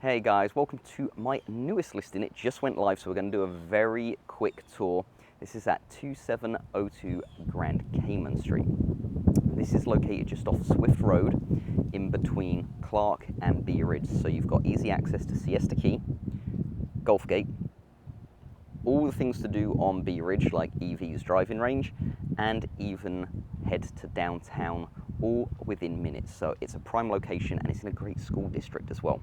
Hey guys, welcome to my newest listing. It just went live, so we're going to do a very quick tour. This is at 2702 Grand Cayman Street. This is located just off Swift Road in between Clark and Bee Ridge. So you've got easy access to Siesta Key, Golf Gate, all the things to do on Bee Ridge like EV's driving range, and even head to downtown all within minutes. So it's a prime location and it's in a great school district as well.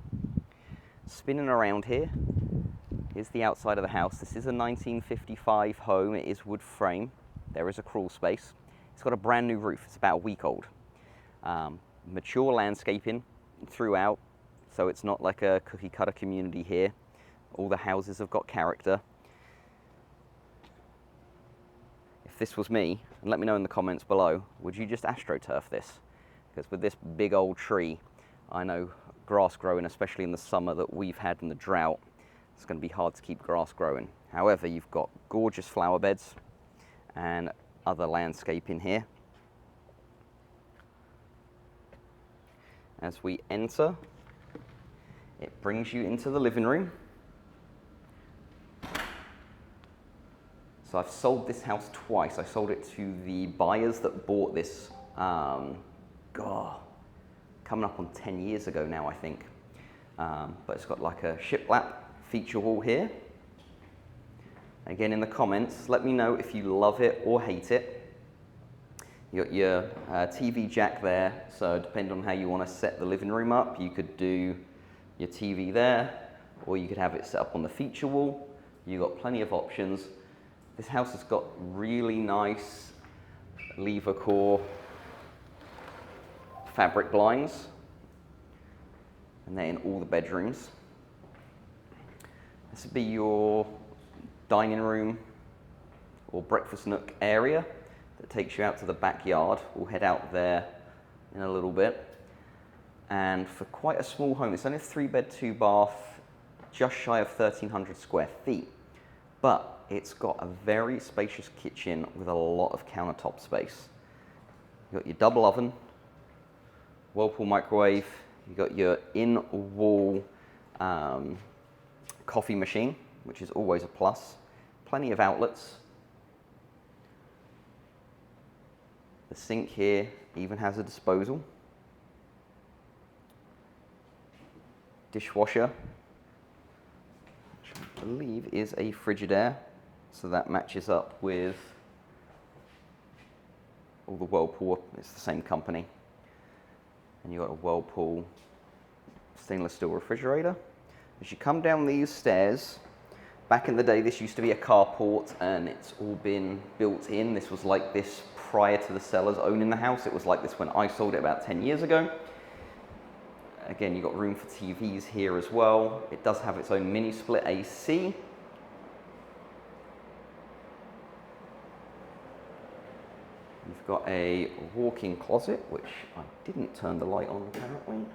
Spinning around here, here's the outside of the house. This is a 1955 home. It is wood frame. There is a crawl space. It's got a brand new roof. It's about a week old. Mature landscaping throughout, so it's not like a cookie cutter community here. All the houses have got character. If this was me, and let me know in the comments below, would you just AstroTurf this? Because with this big old tree, I know grass growing, especially in the summer that we've had in the drought, it's going to be hard to keep grass growing. However, you've got gorgeous flower beds and other landscaping here. As we enter, it brings you into the living room. So I've sold this house twice. I sold it to the buyers that bought this, coming up on 10 years ago now, I think. But it's got like a shiplap feature wall here. Again, in the comments, let me know if you love it or hate it. You got your TV jack there, so depending on how you want to set the living room up, you could do your TV there, or you could have it set up on the feature wall. You've got plenty of options. This house has got really nice lever core fabric blinds, and they're in all the bedrooms. This would be your dining room or breakfast nook area that takes you out to the backyard. We'll head out there in a little bit. And for quite a small home, it's only a 3-bed, 2-bath, just shy of 1,300 square feet. But it's got a very spacious kitchen with a lot of countertop space. You've got your double oven, Whirlpool microwave, you've got your in-wall coffee machine, which is always a plus. Plenty of outlets. The sink here even has a disposal. Dishwasher, which I believe is a Frigidaire, so that matches up with all the Whirlpool. It's the same company. And you've got a Whirlpool stainless steel refrigerator. As you come down these stairs, back in the day this used to be a carport and it's all been built in. This was like this prior to the sellers owning the house. It was like this when I sold it about 10 years ago. Again, you've got room for TVs here as well. It does have its own mini split AC. You've got a walk-in closet, which I didn't turn the light on apparently.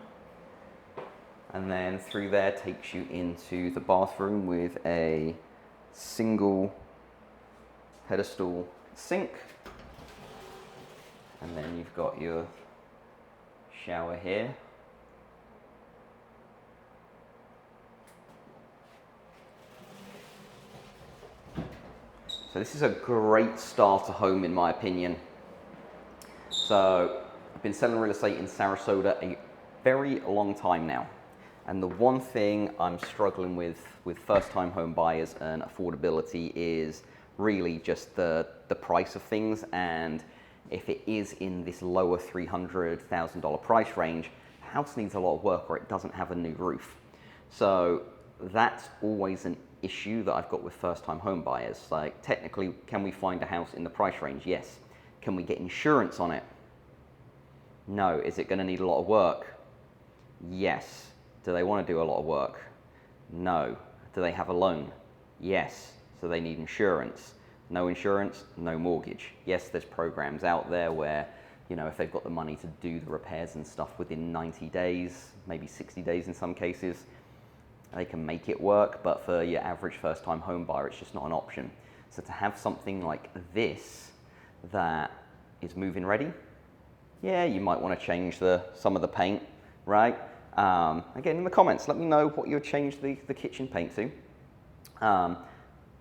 And then through there takes you into the bathroom with a single pedestal sink. And then you've got your shower here. So this is a great starter home in my opinion. So I've been selling real estate in Sarasota a very long time now. And the one thing I'm struggling with first-time home buyers and affordability is really just the price of things. And if it is in this lower $300,000 price range, the house needs a lot of work or it doesn't have a new roof. So that's always an issue that I've got with first-time home buyers. Like, technically, can we find a house in the price range? Yes. Can we get insurance on it? No. Is it going to need a lot of work? Yes. Do they want to do a lot of work? No. Do they have a loan? Yes. So they need insurance. No insurance, no mortgage. Yes, there's programs out there where, you know, if they've got the money to do the repairs and stuff within 90 days, maybe 60 days in some cases, they can make it work, but for your average first-time home buyer, it's just not an option. So to have something like this that is move-in ready, yeah, you might want to change some of the paint, right? Again, in the comments, let me know what you would change the kitchen paint to.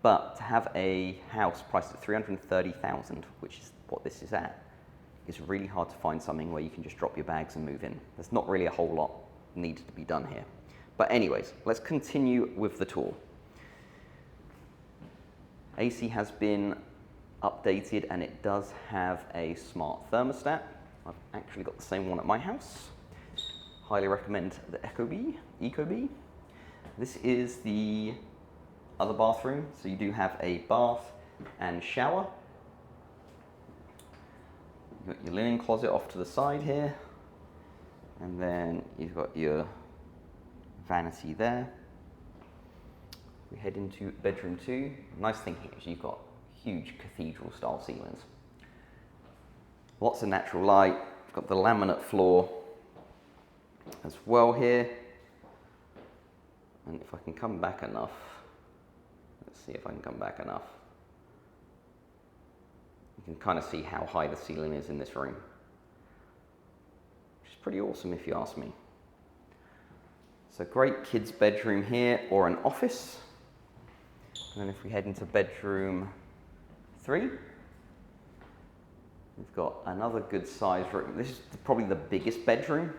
But to have a house priced at $330,000, which is what this is at, is really hard to find something where you can just drop your bags and move in. There's not really a whole lot needed to be done here. But anyways, let's continue with the tour. AC has been updated and it does have a smart thermostat. I've actually got the same one at my house. Highly recommend the Ecobee. This is the other bathroom. So you do have a bath and shower. You've got your linen closet off to the side here. And then you've got your vanity there. We head into bedroom 2. Nice thing here is you've got huge cathedral style ceilings. Lots of natural light. You've got the laminate floor as well here. And if I can come back enough, let's see if I can come back enough. You can kind of see how high the ceiling is in this room, which is pretty awesome if you ask me. So great kids' bedroom here, or an office. And then if we head into bedroom 3, we've got another good sized room. This is probably the biggest bedroom.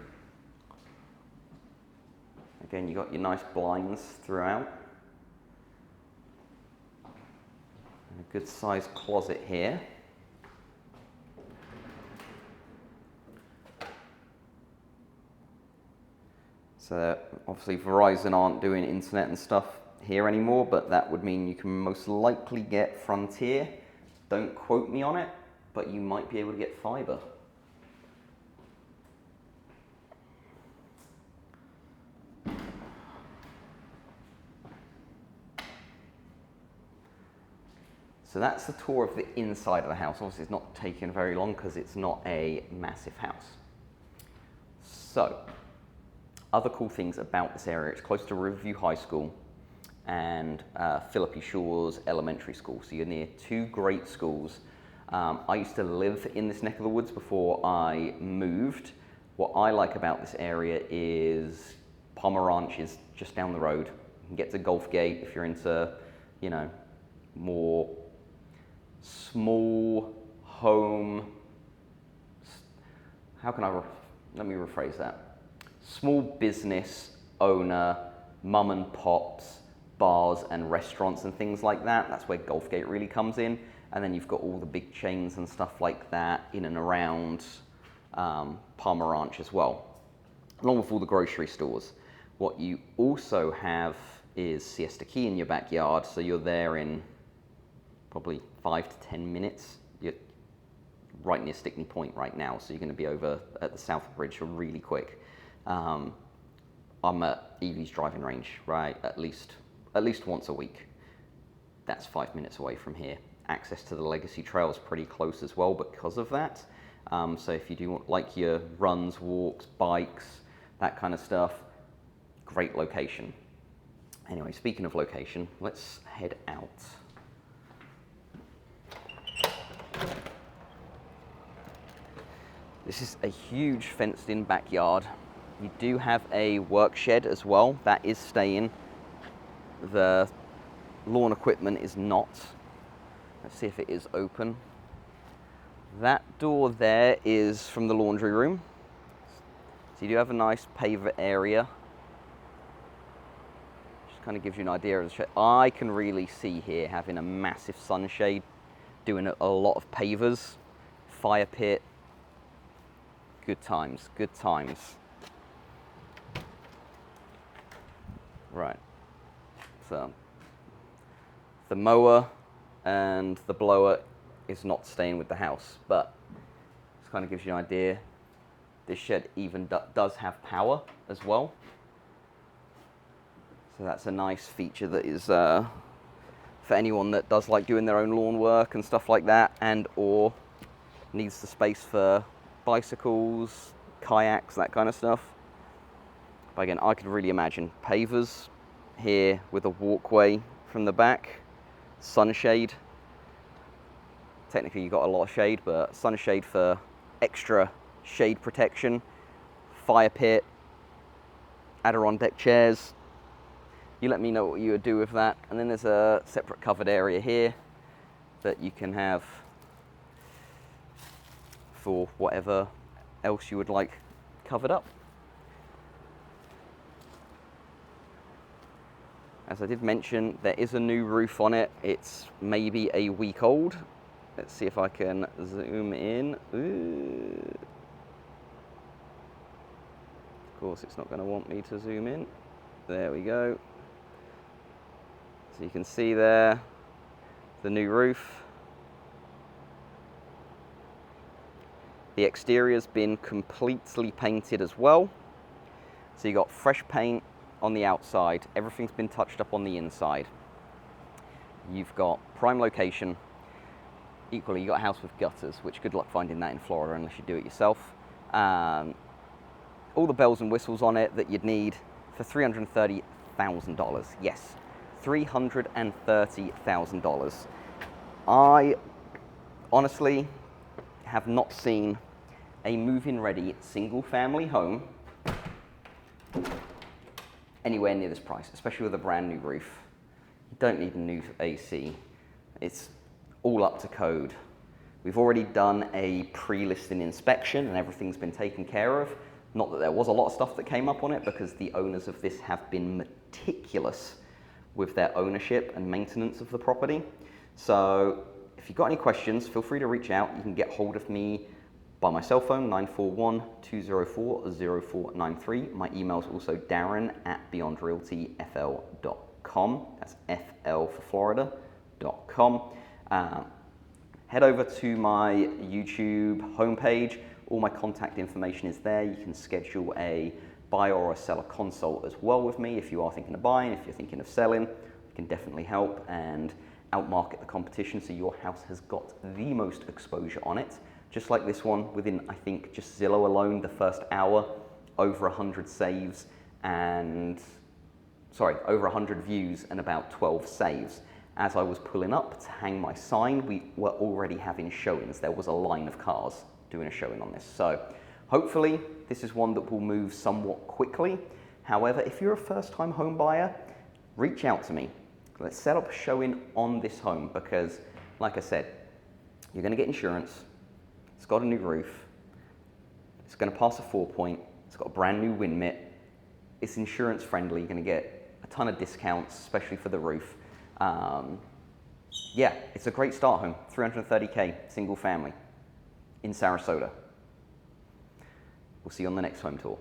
Again, you've got your nice blinds throughout. And a good sized closet here. So obviously Verizon aren't doing internet and stuff here anymore, but that would mean you can most likely get Frontier. Don't quote me on it, but you might be able to get fiber. So that's the tour of the inside of the house. Obviously it's not taking very long because it's not a massive house. So, other cool things about this area, it's close to Riverview High School and Philippi Shores Elementary School. So you're near 2 great schools. I used to live in this neck of the woods before I moved. What I like about this area is Palmer Ranch is just down the road. You can get to Gulf Gate if you're into, you know, more small home, let me rephrase that. Small business owner, mum and pops, bars and restaurants and things like that. That's where Gulf Gate really comes in. And then you've got all the big chains and stuff like that in and around Palmer Ranch as well, along with all the grocery stores. What you also have is Siesta Key in your backyard, so you're there in probably 5 to 10 minutes. You're right near Stickney Point right now, so you're going to be over at the South Bridge really quick. I'm at Evie's driving range, right? At least once a week. That's 5 minutes away from here. Access to the Legacy Trail is pretty close as well because of that. So if you do want, like, your runs, walks, bikes, that kind of stuff, great location. Anyway, speaking of location, let's head out. This is a huge fenced-in backyard. You do have a work shed as well. That is staying. The lawn equipment is not. Let's see if it is open. That door there is from the laundry room. So you do have a nice paver area. Just kind of gives you an idea of the shed. I can really see here having a massive sunshade, doing a lot of pavers, fire pit. Good times, good times. Right, so the mower and the blower is not staying with the house, but this kind of gives you an idea. This shed even does have power as well. So that's a nice feature that is for anyone that does like doing their own lawn work and stuff like that, and or needs the space for bicycles, kayaks, that kind of stuff. But again, I could really imagine pavers here with a walkway from the back, sunshade. Technically you've got a lot of shade, but sunshade for extra shade protection, fire pit, Adirondack chairs. You let me know what you would do with that. And then there's a separate covered area here that you can have for whatever else you would like covered up. As I did mention, there is a new roof on it. It's maybe a week old. Let's see if I can zoom in. Ooh. Of course, it's not going to want me to zoom in. There we go. So you can see there the new roof. The exterior's been completely painted as well. So you got fresh paint on the outside. Everything's been touched up on the inside. You've got prime location. Equally, you got a house with gutters, which good luck finding that in Florida unless you do it yourself. All the bells and whistles on it that you'd need for $330,000. Yes, $330,000. I honestly have not seen a move-in ready single family home anywhere near this price, especially with a brand new roof. You don't need a new AC. It's all up to code. We've already done a pre-listing inspection and everything's been taken care of. Not that there was a lot of stuff that came up on it, because the owners of this have been meticulous with their ownership and maintenance of the property. So if you've got any questions, feel free to reach out. You can get hold of me by my cell phone, 941-204-0493. My email is also darren@beyondrealtyfl.com. That's FL for Florida.com. Head over to my YouTube homepage. All my contact information is there. You can schedule a buyer or a seller consult as well with me if you are thinking of buying, if you're thinking of selling. I can definitely help and outmarket the competition so your house has got the most exposure on it. Just like this one, within, I think, just Zillow alone, the first hour, over 100 saves and, over 100 views and about 12 saves. As I was pulling up to hang my sign, we were already having showings. There was a line of cars doing a showing on this. So hopefully this is one that will move somewhat quickly. However, if you're a first-time home buyer, reach out to me. Let's set up a showing on this home because, like I said, you're going to get insurance. It's got a new roof. It's going to pass a 4-point. It's got a brand new wind mitt. It's insurance friendly. You're going to get a ton of discounts, especially for the roof. Yeah, it's a great start home. $330K, single family in Sarasota. We'll see you on the next home tour.